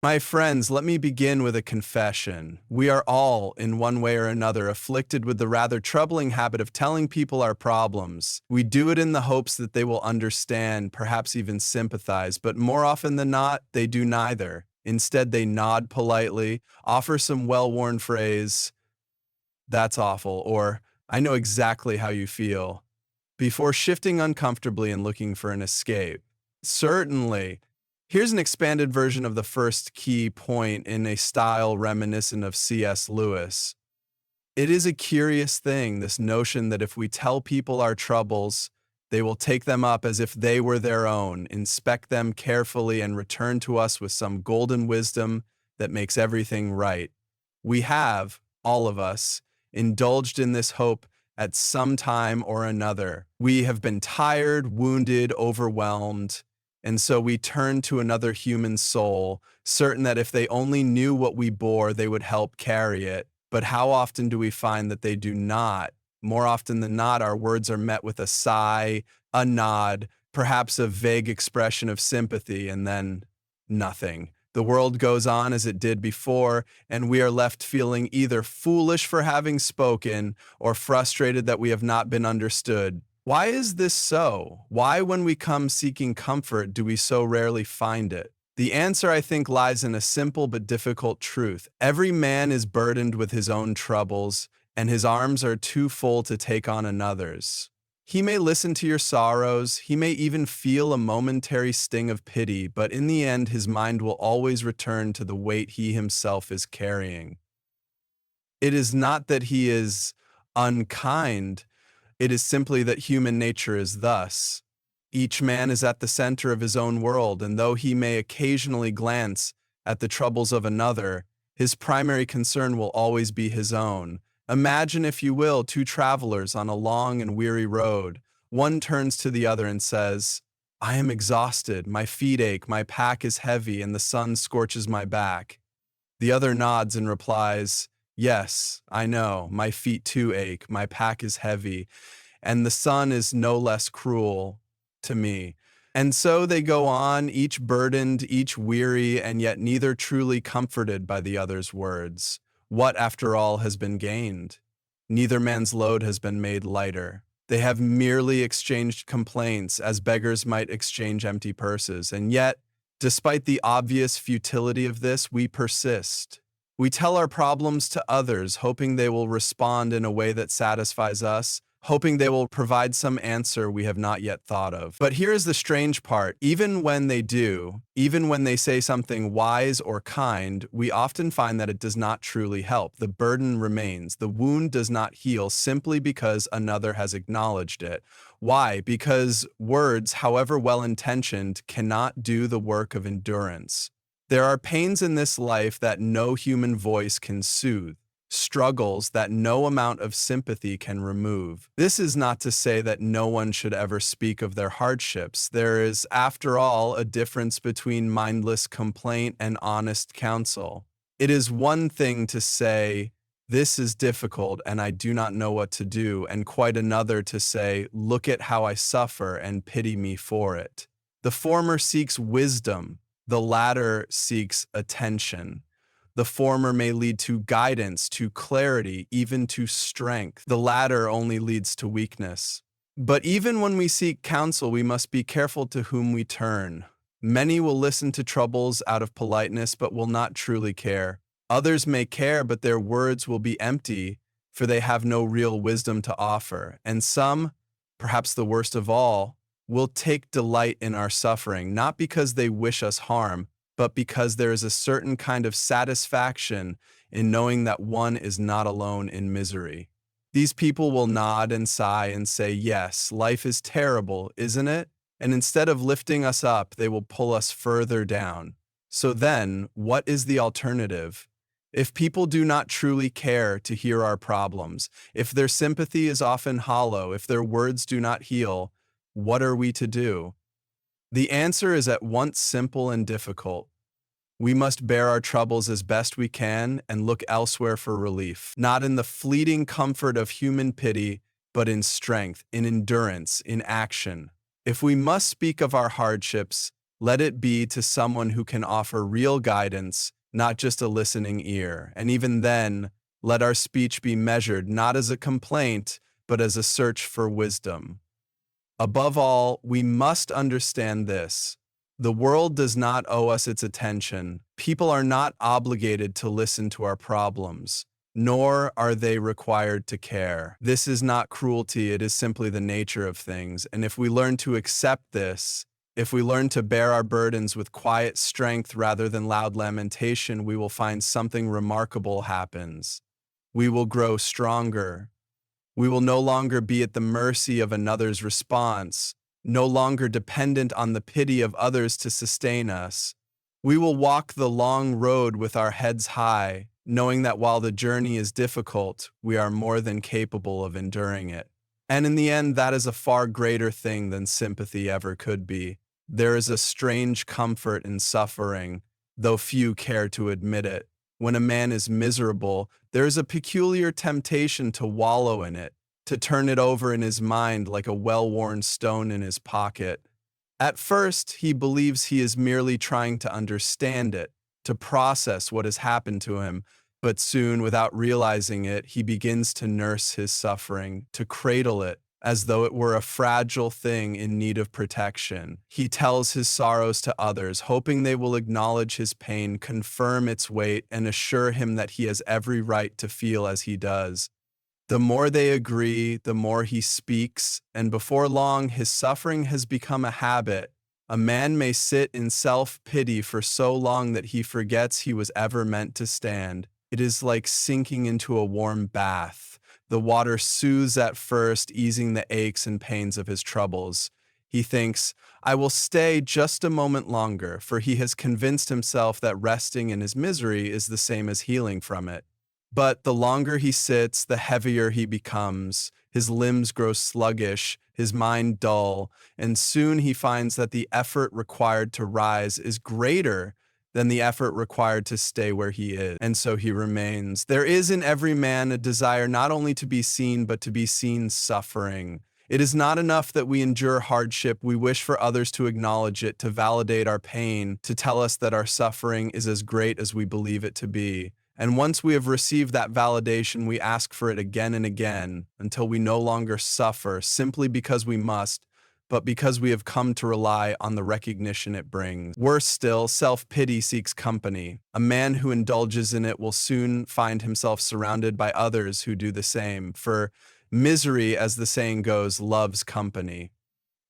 My friends, let me begin with a confession. We are all, in one way or another, afflicted with the rather troubling habit of telling people our problems. We do it in the hopes that they will understand, perhaps even sympathize, but more often than not, they do neither. Instead, they nod politely, offer some well-worn phrase, "That's awful," or "I know exactly how you feel," before shifting uncomfortably and looking for an escape. Certainly. Here's an expanded version of the first key point in a style reminiscent of C.S. Lewis. It is a curious thing, this notion that if we tell people our troubles, they will take them up as if they were their own, inspect them carefully, and return to us with some golden wisdom that makes everything right. We have, all of us, indulged in this hope at some time or another. We have been tired, wounded, overwhelmed, and so we turn to another human soul, certain that if they only knew what we bore, they would help carry it. But how often do we find that they do not? More often than not, our words are met with a sigh, a nod, perhaps a vague expression of sympathy, and then nothing. The world goes on as it did before, and we are left feeling either foolish for having spoken or frustrated that we have not been understood. Why is this so? Why, when we come seeking comfort, do we so rarely find it? The answer, I think, lies in a simple but difficult truth. Every man is burdened with his own troubles, and his arms are too full to take on another's. He may listen to your sorrows, he may even feel a momentary sting of pity, but in the end his mind will always return to the weight he himself is carrying. It is not that he is unkind, it is simply that human nature is thus. Each man is at the center of his own world, and though he may occasionally glance at the troubles of another, his primary concern will always be his own. Imagine, if you will, two travelers on a long and weary road. One turns to the other and says, "I am exhausted, my feet ache, my pack is heavy, and the sun scorches my back." The other nods and replies, "Yes, I know, my feet too ache, my pack is heavy, and the sun is no less cruel to me." And so they go on, each burdened, each weary, and yet neither truly comforted by the other's words. What, after all, has been gained? Neither man's load has been made lighter. They have merely exchanged complaints, as beggars might exchange empty purses. And yet, despite the obvious futility of this, we persist. We tell our problems to others, hoping they will respond in a way that satisfies us, hoping they will provide some answer we have not yet thought of. But here is the strange part. Even when they do, even when they say something wise or kind, we often find that it does not truly help. The burden remains. The wound does not heal simply because another has acknowledged it. Why? Because words, however well-intentioned, cannot do the work of endurance. There are pains in this life that no human voice can soothe, struggles that no amount of sympathy can remove. This is not to say that no one should ever speak of their hardships. There is, after all, a difference between mindless complaint and honest counsel. It is one thing to say, "This is difficult and I do not know what to do," and quite another to say, "Look at how I suffer and pity me for it." The former seeks wisdom, the latter seeks attention. The former may lead to guidance, to clarity, even to strength. The latter only leads to weakness. But even when we seek counsel, we must be careful to whom we turn. Many will listen to troubles out of politeness, but will not truly care. Others may care, but their words will be empty, for they have no real wisdom to offer. And some, perhaps the worst of all, will take delight in our suffering, not because they wish us harm, but because there is a certain kind of satisfaction in knowing that one is not alone in misery. These people will nod and sigh and say, "Yes, life is terrible, isn't it?" And instead of lifting us up, they will pull us further down. So then, what is the alternative? If people do not truly care to hear our problems, if their sympathy is often hollow, if their words do not heal, what are we to do? The answer is at once simple and difficult. We must bear our troubles as best we can and look elsewhere for relief, not in the fleeting comfort of human pity, but in strength, in endurance, in action. If we must speak of our hardships, Let it be to someone who can offer real guidance, not just a listening ear. And even then, let our speech be measured not as a complaint, but as a search for wisdom. Above all, we must understand this. The world does not owe us its attention. People are not obligated to listen to our problems, nor are they required to care. This is not cruelty, it is simply the nature of things. And if we learn to accept this, if we learn to bear our burdens with quiet strength rather than loud lamentation, we will find something remarkable happens. We will grow stronger. We will no longer be at the mercy of another's response, no longer dependent on the pity of others to sustain us. We will walk the long road with our heads high, knowing that while the journey is difficult, we are more than capable of enduring it. And in the end, that is a far greater thing than sympathy ever could be. There is a strange comfort in suffering, though few care to admit it. When a man is miserable, there is a peculiar temptation to wallow in it, to turn it over in his mind like a well-worn stone in his pocket. At first, he believes he is merely trying to understand it, to process what has happened to him, but soon, without realizing it, he begins to nurse his suffering, to cradle it, as though it were a fragile thing in need of protection. He tells his sorrows to others, hoping they will acknowledge his pain, confirm its weight, and assure him that he has every right to feel as he does. The more they agree, the more he speaks, and before long his suffering has become a habit. A man may sit in self-pity for so long that he forgets he was ever meant to stand. It is like sinking into a warm bath. The water soothes at first, easing the aches and pains of his troubles. He thinks, I will stay just a moment longer, for he has convinced himself that resting in his misery is the same as healing from it. But the longer he sits, the heavier he becomes. His limbs grow sluggish, his mind dull, and soon he finds that the effort required to rise is greater than the effort required to stay where he is, and so he remains. There is in every man a desire not only to be seen, but to be seen suffering. It is not enough that we endure hardship. We wish for others to acknowledge it, to validate our pain, to tell us that our suffering is as great as we believe it to be. And once we have received that validation, we ask for it again and again until we no longer suffer simply because we must, but because we have come to rely on the recognition it brings. Worse still, self-pity seeks company. A man who indulges in it will soon find himself surrounded by others who do the same, for misery, as the saying goes, loves company.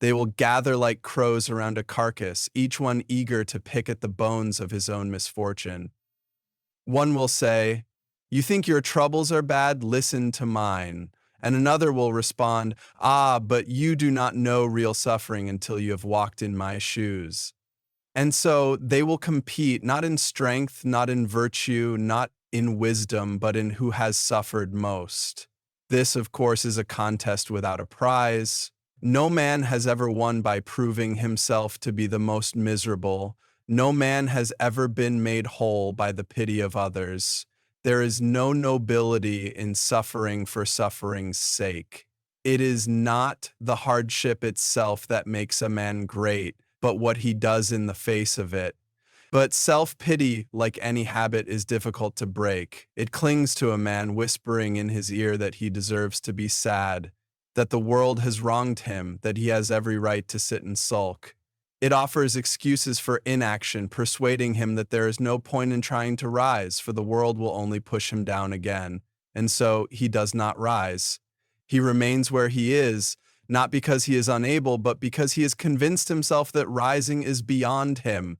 They will gather like crows around a carcass, each one eager to pick at the bones of his own misfortune. One will say, "You think your troubles are bad? Listen to mine." And another will respond, "Ah, but you do not know real suffering until you have walked in my shoes." And so they will compete not in strength, not in virtue, not in wisdom, but in who has suffered most. This, of course, is a contest without a prize. No man has ever won by proving himself to be the most miserable. No man has ever been made whole by the pity of others. There is no nobility in suffering for suffering's sake. It is not the hardship itself that makes a man great, but what he does in the face of it. But self-pity, like any habit, is difficult to break. It clings to a man, whispering in his ear that he deserves to be sad, that the world has wronged him, that he has every right to sit and sulk. It offers excuses for inaction, persuading him that there is no point in trying to rise, for the world will only push him down again. And so he does not rise. He remains where he is, not because he is unable, but because he has convinced himself that rising is beyond him.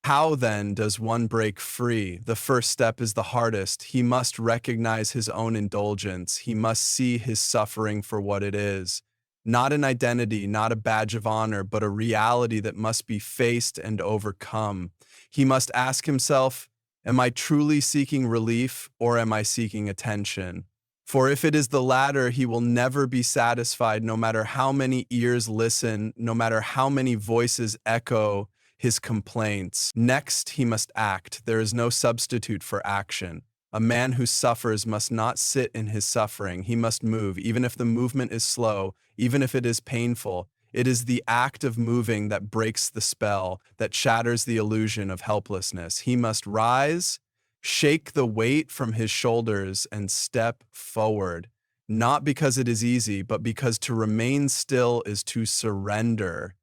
How, then, does one break free? The first step is the hardest. He must recognize his own indulgence. He must see his suffering for what it is. Not an identity, not a badge of honor, but a reality that must be faced and overcome. He must ask himself, am I truly seeking relief, or am I seeking attention? For if it is the latter, he will never be satisfied, no matter how many ears listen, no matter how many voices echo his complaints. Next, he must act. There is no substitute for action. A man who suffers must not sit in his suffering. He must move, even if the movement is slow, even if it is painful. It is the act of moving that breaks the spell, that shatters the illusion of helplessness. He must rise, shake the weight from his shoulders, and step forward. Not because it is easy, but because to remain still is to surrender.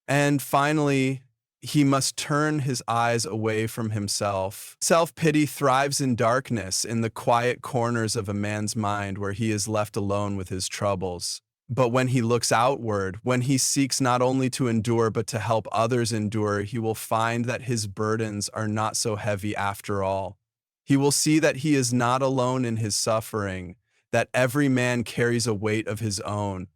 And finally, he must turn his eyes away from himself. Self-pity thrives in darkness, in the quiet corners of a man's mind where he is left alone with his troubles. But when he looks outward, when he seeks not only to endure but to help others endure, he will find that his burdens are not so heavy after all. He will see that he is not alone in his suffering, that every man carries a weight of his own.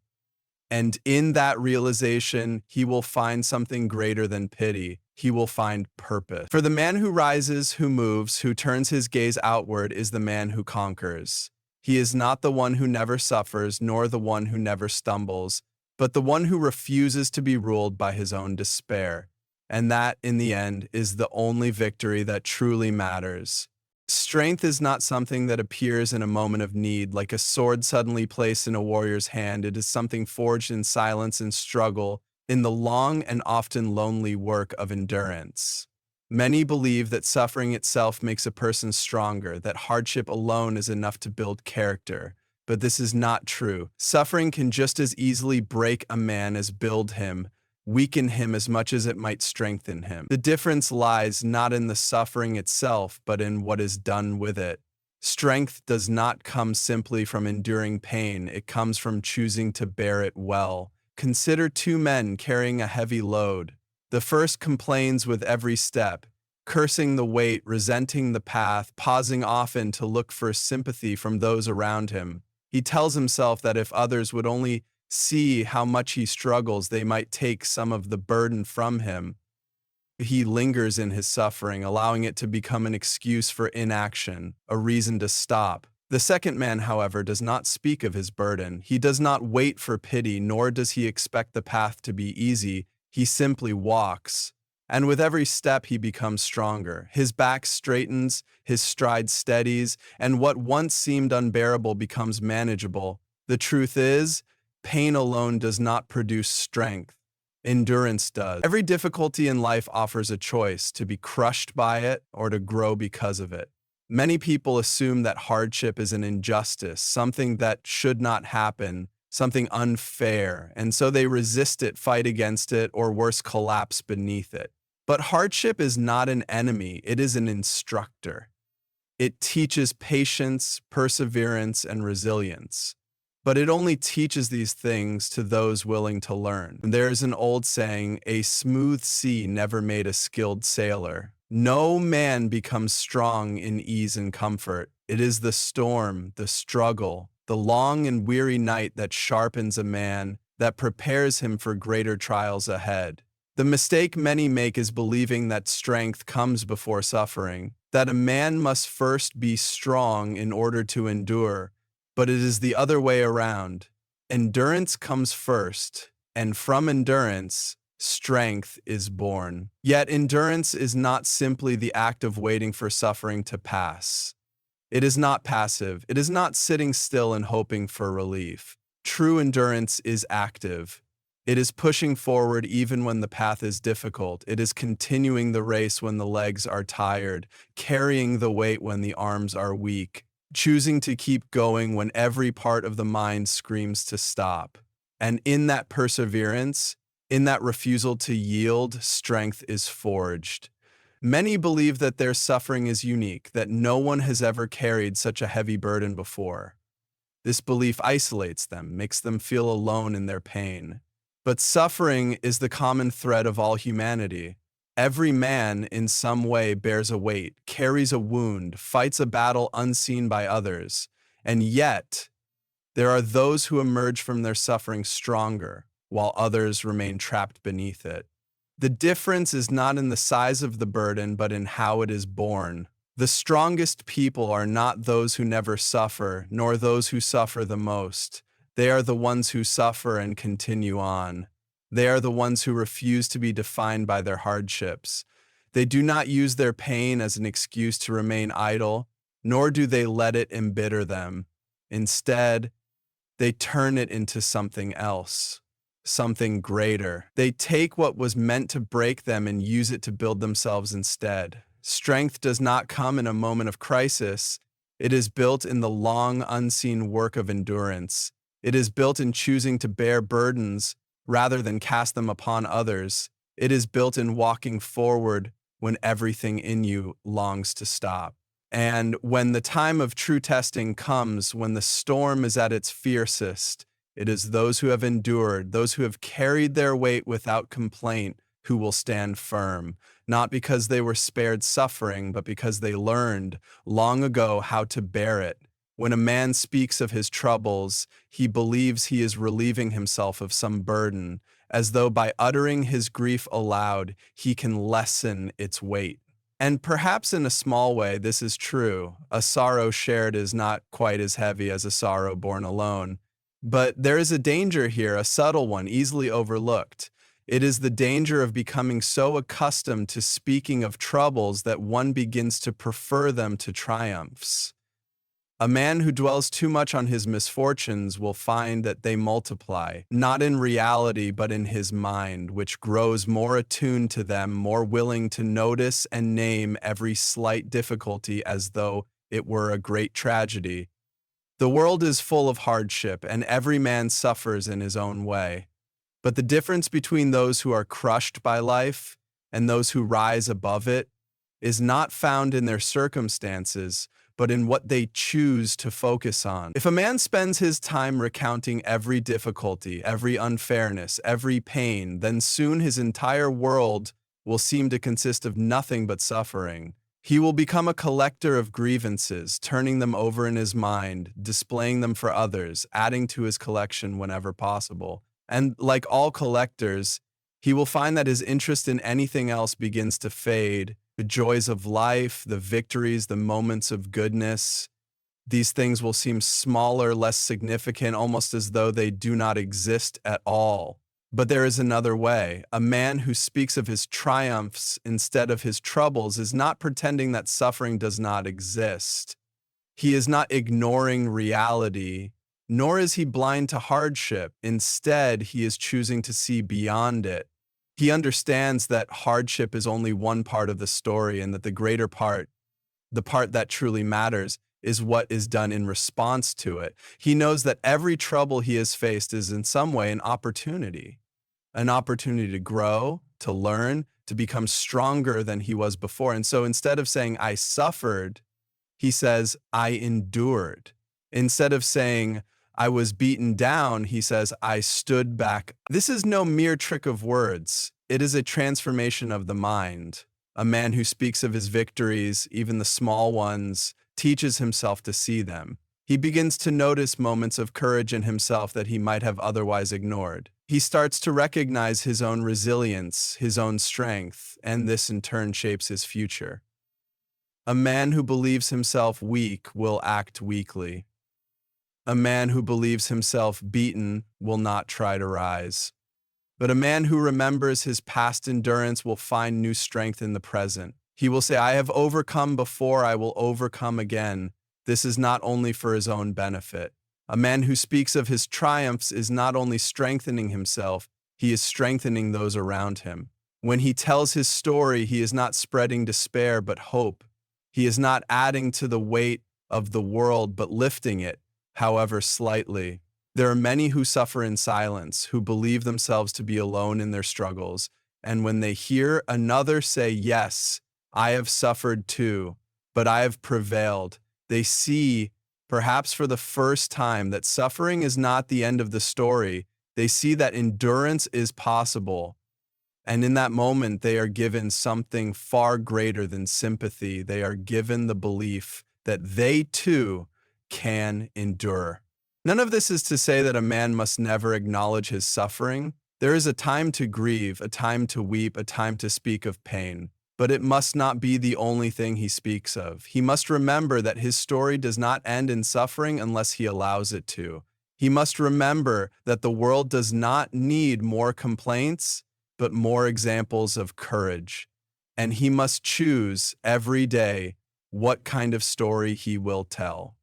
And in that realization, he will find something greater than pity. He will find purpose. For the man who rises, who moves, who turns his gaze outward is the man who conquers. He is not the one who never suffers, nor the one who never stumbles, but the one who refuses to be ruled by his own despair. And that, in the end, is the only victory that truly matters. Strength is not something that appears in a moment of need, like a sword suddenly placed in a warrior's hand. It is something forged in silence and struggle, in the long and often lonely work of endurance. Many believe that suffering itself makes a person stronger, that hardship alone is enough to build character. But this is not true. Suffering can just as easily break a man as build him, weaken him as much as it might strengthen him. The difference lies not in the suffering itself, but in what is done with it. Strength does not come simply from enduring pain, it comes from choosing to bear it well. Consider two men carrying a heavy load. The first complains with every step, cursing the weight, resenting the path, pausing often to look for sympathy from those around him. He tells himself that if others would only see how much he struggles, they might take some of the burden from him. He lingers in his suffering, allowing it to become an excuse for inaction, a reason to stop. The second man, however, does not speak of his burden. He does not wait for pity, nor does he expect the path to be easy. He simply walks. And with every step, he becomes stronger. His back straightens, his stride steadies, and what once seemed unbearable becomes manageable. The truth is, pain alone does not produce strength. Endurance does. Every difficulty in life offers a choice, to be crushed by it or to grow because of it. Many people assume that hardship is an injustice, something that should not happen, something unfair, and so they resist it, fight against it, or worse, collapse beneath it. But hardship is not an enemy, it is an instructor. It teaches patience, perseverance, and resilience. But it only teaches these things to those willing to learn. There is an old saying, "A smooth sea never made a skilled sailor." No man becomes strong in ease and comfort. It is the storm, the struggle, the long and weary night that sharpens a man, that prepares him for greater trials ahead. The mistake many make is believing that strength comes before suffering, that a man must first be strong in order to endure. But it is the other way around. Endurance comes first, and from endurance, strength is born. Yet endurance is not simply the act of waiting for suffering to pass. It is not passive. It is not sitting still and hoping for relief. True endurance is active. It is pushing forward even when the path is difficult. It is continuing the race when the legs are tired, carrying the weight when the arms are weak, choosing to keep going when every part of the mind screams to stop. And in that perseverance, in that refusal to yield, strength is forged. Many believe that their suffering is unique, that no one has ever carried such a heavy burden before. This belief isolates them, makes them feel alone in their pain. But suffering is the common thread of all humanity. Every man, in some way, bears a weight, carries a wound, fights a battle unseen by others. And yet, there are those who emerge from their suffering stronger, while others remain trapped beneath it. The difference is not in the size of the burden, but in how it is borne. The strongest people are not those who never suffer, nor those who suffer the most. They are the ones who suffer and continue on. They are the ones who refuse to be defined by their hardships. They do not use their pain as an excuse to remain idle, nor do they let it embitter them. Instead, they turn it into something else. something greater. They take what was meant to break them and use it to build themselves instead. Strength does not come in a moment of crisis. It is built in the long, unseen work of endurance. It is built in choosing to bear burdens rather than cast them upon others. It is built in walking forward when everything in you longs to stop. And when the time of true testing comes, when the storm is at its fiercest, it is those who have endured, those who have carried their weight without complaint, who will stand firm, not because they were spared suffering, but because they learned long ago how to bear it. When a man speaks of his troubles, he believes he is relieving himself of some burden, as though by uttering his grief aloud, he can lessen its weight. And perhaps in a small way, this is true. A sorrow shared is not quite as heavy as a sorrow borne alone. But there is a danger here, a subtle one, easily overlooked. It is the danger of becoming so accustomed to speaking of troubles that one begins to prefer them to triumphs. A man who dwells too much on his misfortunes will find that they multiply, not in reality but in his mind, which grows more attuned to them, more willing to notice and name every slight difficulty as though it were a great tragedy. The world is full of hardship, and every man suffers in his own way. But the difference between those who are crushed by life and those who rise above it is not found in their circumstances, but in what they choose to focus on. If a man spends his time recounting every difficulty, every unfairness, every pain, then soon his entire world will seem to consist of nothing but suffering. He will become a collector of grievances, turning them over in his mind, displaying them for others, adding to his collection whenever possible. And like all collectors, he will find that his interest in anything else begins to fade. The joys of life, the victories, the moments of goodness, these things will seem smaller, less significant, almost as though they do not exist at all. But there is another way. A man who speaks of his triumphs instead of his troubles is not pretending that suffering does not exist. He is not ignoring reality, nor is he blind to hardship. Instead, he is choosing to see beyond it. He understands that hardship is only one part of the story and that the greater part, the part that truly matters, is what is done in response to it. He knows that every trouble he has faced is in some way an opportunity to grow, to learn, to become stronger than he was before. And so instead of saying, I suffered, he says, I endured. Instead of saying, I was beaten down, he says, I stood back. This is no mere trick of words. It is a transformation of the mind. A man who speaks of his victories, even the small ones, teaches himself to see them. He begins to notice moments of courage in himself that he might have otherwise ignored. He starts to recognize his own resilience, his own strength, and this in turn shapes his future. A man who believes himself weak will act weakly. A man who believes himself beaten will not try to rise. But a man who remembers his past endurance will find new strength in the present. He will say, I have overcome before, I will overcome again. This is not only for his own benefit. A man who speaks of his triumphs is not only strengthening himself, he is strengthening those around him. When he tells his story, he is not spreading despair but hope. He is not adding to the weight of the world but lifting it, however slightly. There are many who suffer in silence, who believe themselves to be alone in their struggles, and when they hear another say, yes, I have suffered too, but I have prevailed, they see, perhaps for the first time, that suffering is not the end of the story. They see that endurance is possible. And in that moment, they are given something far greater than sympathy. They are given the belief that they too can endure. None of this is to say that a man must never acknowledge his suffering. There is a time to grieve, a time to weep, a time to speak of pain. But it must not be the only thing he speaks of. He must remember that his story does not end in suffering unless he allows it to. He must remember that the world does not need more complaints, but more examples of courage. And he must choose every day what kind of story he will tell.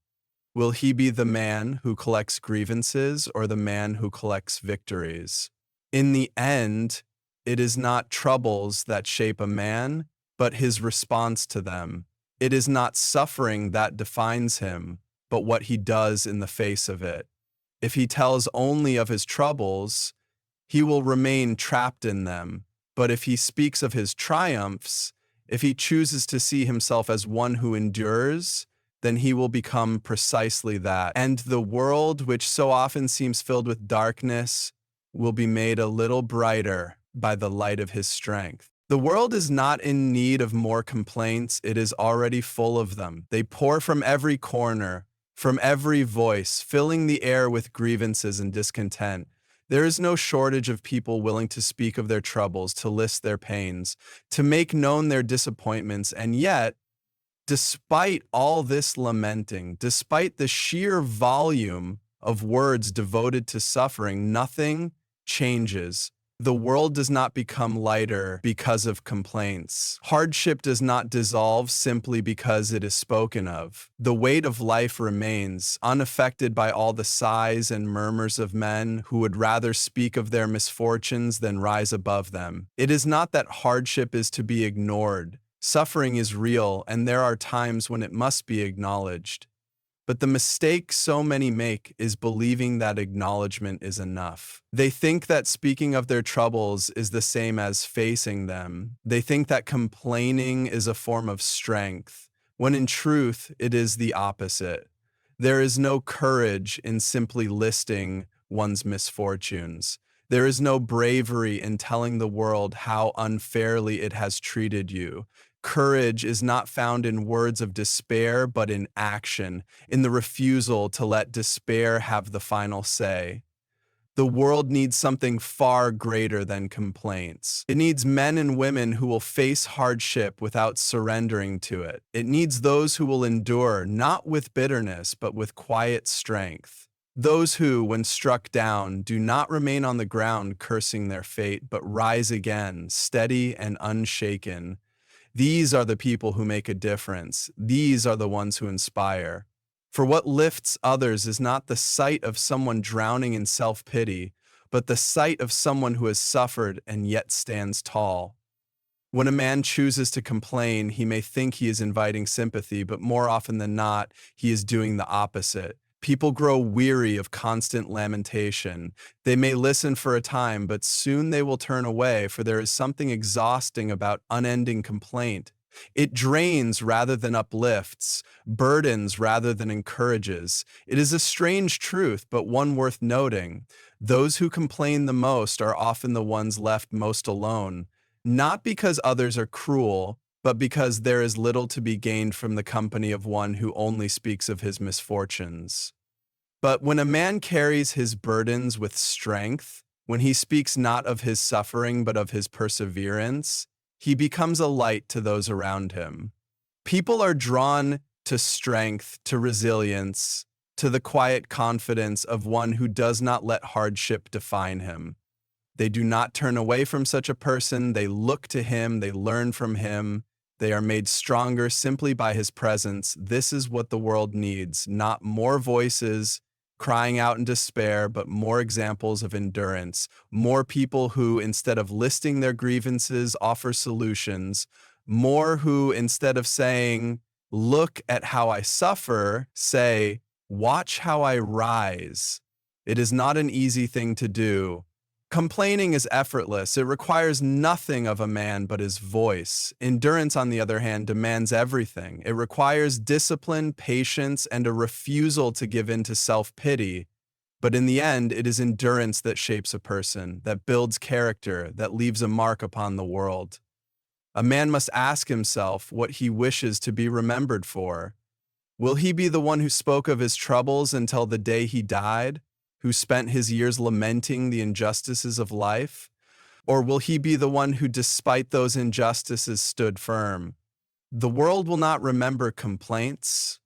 Will he be the man who collects grievances or the man who collects victories? In the end, it is not troubles that shape a man, but his response to them. It is not suffering that defines him, but what he does in the face of it. If he tells only of his troubles, he will remain trapped in them. But if he speaks of his triumphs, if he chooses to see himself as one who endures, then he will become precisely that. And the world, which so often seems filled with darkness, will be made a little brighter by the light of his strength. The world is not in need of more complaints. It is already full of them. They pour from every corner, from every voice, filling the air with grievances and discontent. There is no shortage of people willing to speak of their troubles, to list their pains, to make known their disappointments, and yet, despite all this lamenting, despite the sheer volume of words devoted to suffering, nothing changes. The world does not become lighter because of complaints. Hardship does not dissolve simply because it is spoken of. The weight of life remains, unaffected by all the sighs and murmurs of men who would rather speak of their misfortunes than rise above them. It is not that hardship is to be ignored. Suffering is real, and there are times when it must be acknowledged. But the mistake so many make is believing that acknowledgement is enough. They think that speaking of their troubles is the same as facing them. They think that complaining is a form of strength, when in truth it is the opposite. There is no courage in simply listing one's misfortunes. There is no bravery in telling the world how unfairly it has treated you. Courage is not found in words of despair, but in action, in the refusal to let despair have the final say. The world needs something far greater than complaints. It needs men and women who will face hardship without surrendering to it. It needs those who will endure, not with bitterness, but with quiet strength. Those who, when struck down, do not remain on the ground cursing their fate, but rise again, steady and unshaken. These are the people who make a difference. These are the ones who inspire. For what lifts others is not the sight of someone drowning in self-pity, but the sight of someone who has suffered and yet stands tall. When a man chooses to complain, he may think he is inviting sympathy, but more often than not, he is doing the opposite. People grow weary of constant lamentation. They may listen for a time, but soon they will turn away, for there is something exhausting about unending complaint. It drains rather than uplifts, burdens rather than encourages. It is a strange truth, but one worth noting. Those who complain the most are often the ones left most alone, not because others are cruel, but because there is little to be gained from the company of one who only speaks of his misfortunes. But when a man carries his burdens with strength, when he speaks not of his suffering but of his perseverance, he becomes a light to those around him. People are drawn to strength, to resilience, to the quiet confidence of one who does not let hardship define him. They do not turn away from such a person. They look to him, they learn from him. They are made stronger simply by his presence. This is what the world needs, not more voices crying out in despair, but more examples of endurance, more people who, instead of listing their grievances, offer solutions, more who, instead of saying, "Look at how I suffer," say, "Watch how I rise." It is not an easy thing to do. Complaining is effortless. It requires nothing of a man but his voice. Endurance, on the other hand, demands everything. It requires discipline, patience, and a refusal to give in to self-pity. But in the end, it is endurance that shapes a person, that builds character, that leaves a mark upon the world. A man must ask himself what he wishes to be remembered for. Will he be the one who spoke of his troubles until the day he died? Who spent his years lamenting the injustices of life? Or will he be the one who, despite those injustices, stood firm? The world will not remember complaints.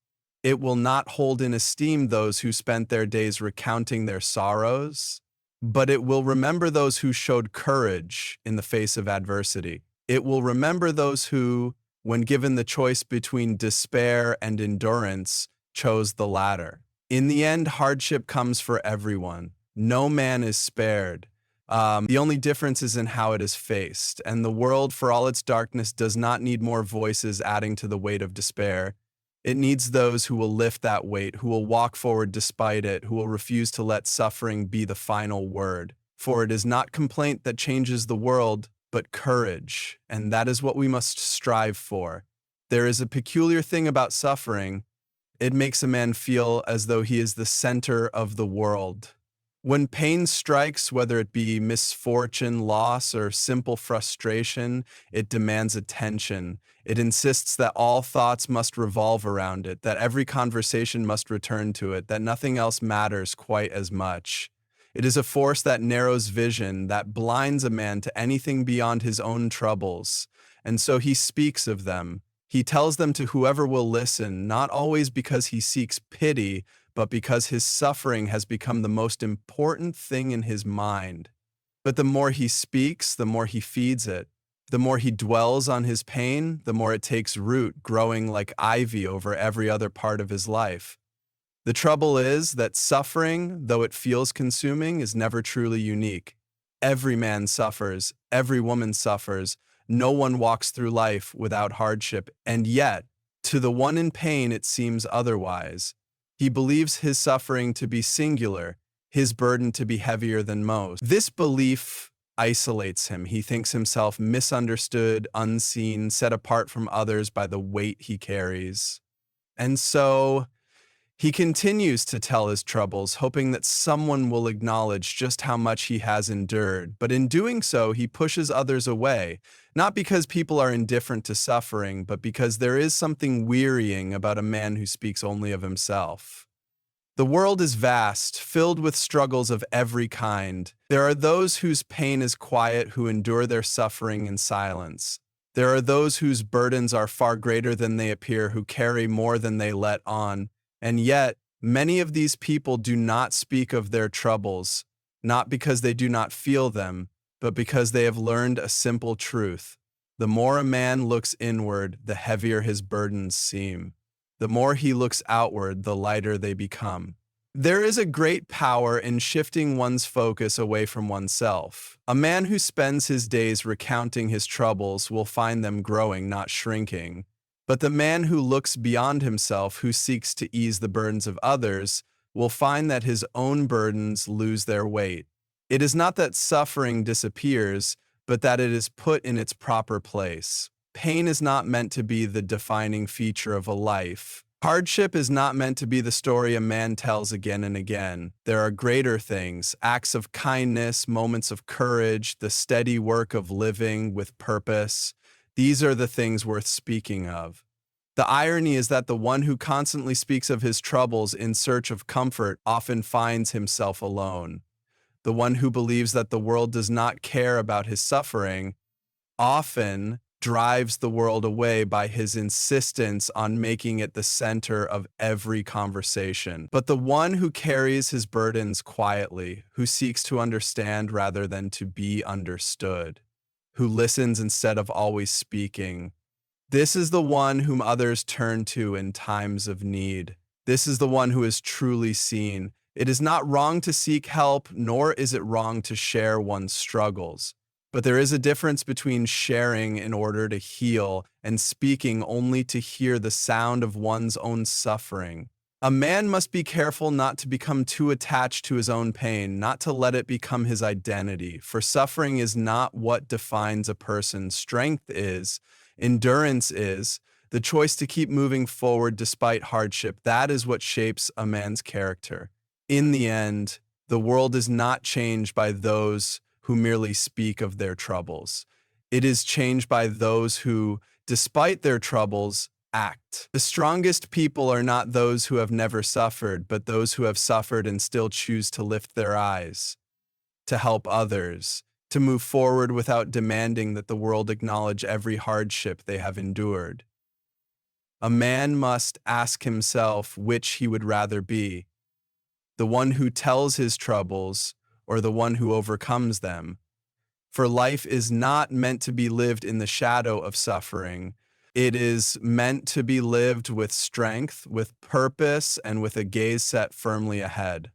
It will not hold in esteem those who spent their days recounting their sorrows, but it will remember those who showed courage in the face of adversity. It will remember those who, when given the choice between despair and endurance, chose the latter. In the end, hardship comes for everyone. No man is spared. The only difference is in how it is faced, and the world, for all its darkness, does not need more voices adding to the weight of despair. It needs those who will lift that weight, who will walk forward despite it, who will refuse to let suffering be the final word. For it is not complaint that changes the world, but courage, and that is what we must strive for. There is a peculiar thing about suffering. It makes a man feel as though he is the center of the world. When pain strikes, whether it be misfortune, loss, or simple frustration, it demands attention. It insists that all thoughts must revolve around it, that every conversation must return to it, that nothing else matters quite as much. It is a force that narrows vision, that blinds a man to anything beyond his own troubles. And so he speaks of them. He tells them to whoever will listen, not always because he seeks pity, but because his suffering has become the most important thing in his mind. But the more he speaks, the more he feeds it. The more he dwells on his pain, the more it takes root, growing like ivy over every other part of his life. The trouble is that suffering, though it feels consuming, is never truly unique. Every man suffers, every woman suffers. No one walks through life without hardship, and yet, to the one in pain, it seems otherwise. He believes his suffering to be singular, his burden to be heavier than most. This belief isolates him. He thinks himself misunderstood, unseen, set apart from others by the weight he carries. And so he continues to tell his troubles, hoping that someone will acknowledge just how much he has endured. But in doing so, he pushes others away, not because people are indifferent to suffering, but because there is something wearying about a man who speaks only of himself. The world is vast, filled with struggles of every kind. There are those whose pain is quiet, who endure their suffering in silence. There are those whose burdens are far greater than they appear, who carry more than they let on. And yet, many of these people do not speak of their troubles, not because they do not feel them, but because they have learned a simple truth. The more a man looks inward, the heavier his burdens seem. The more he looks outward, the lighter they become. There is a great power in shifting one's focus away from oneself. A man who spends his days recounting his troubles will find them growing, not shrinking. But the man who looks beyond himself, who seeks to ease the burdens of others, will find that his own burdens lose their weight. It is not that suffering disappears, but that it is put in its proper place. Pain is not meant to be the defining feature of a life. Hardship is not meant to be the story a man tells again and again. There are greater things, acts of kindness, moments of courage, the steady work of living with purpose. These are the things worth speaking of. The irony is that the one who constantly speaks of his troubles in search of comfort often finds himself alone. The one who believes that the world does not care about his suffering often drives the world away by his insistence on making it the center of every conversation. But the one who carries his burdens quietly, who seeks to understand rather than to be understood, who listens instead of always speaking, this is the one whom others turn to in times of need. This is the one who is truly seen. It is not wrong to seek help, nor is it wrong to share one's struggles. But there is a difference between sharing in order to heal and speaking only to hear the sound of one's own suffering. A man must be careful not to become too attached to his own pain, not to let it become his identity, for suffering is not what defines a person. Strength is, endurance is, the choice to keep moving forward despite hardship. That is what shapes a man's character. In the end, the world is not changed by those who merely speak of their troubles. It is changed by those who, despite their troubles, act. The strongest people are not those who have never suffered, but those who have suffered and still choose to lift their eyes, to help others, to move forward without demanding that the world acknowledge every hardship they have endured. A man must ask himself which he would rather be, the one who tells his troubles or the one who overcomes them. For life is not meant to be lived in the shadow of suffering. It is meant to be lived with strength, with purpose, and with a gaze set firmly ahead.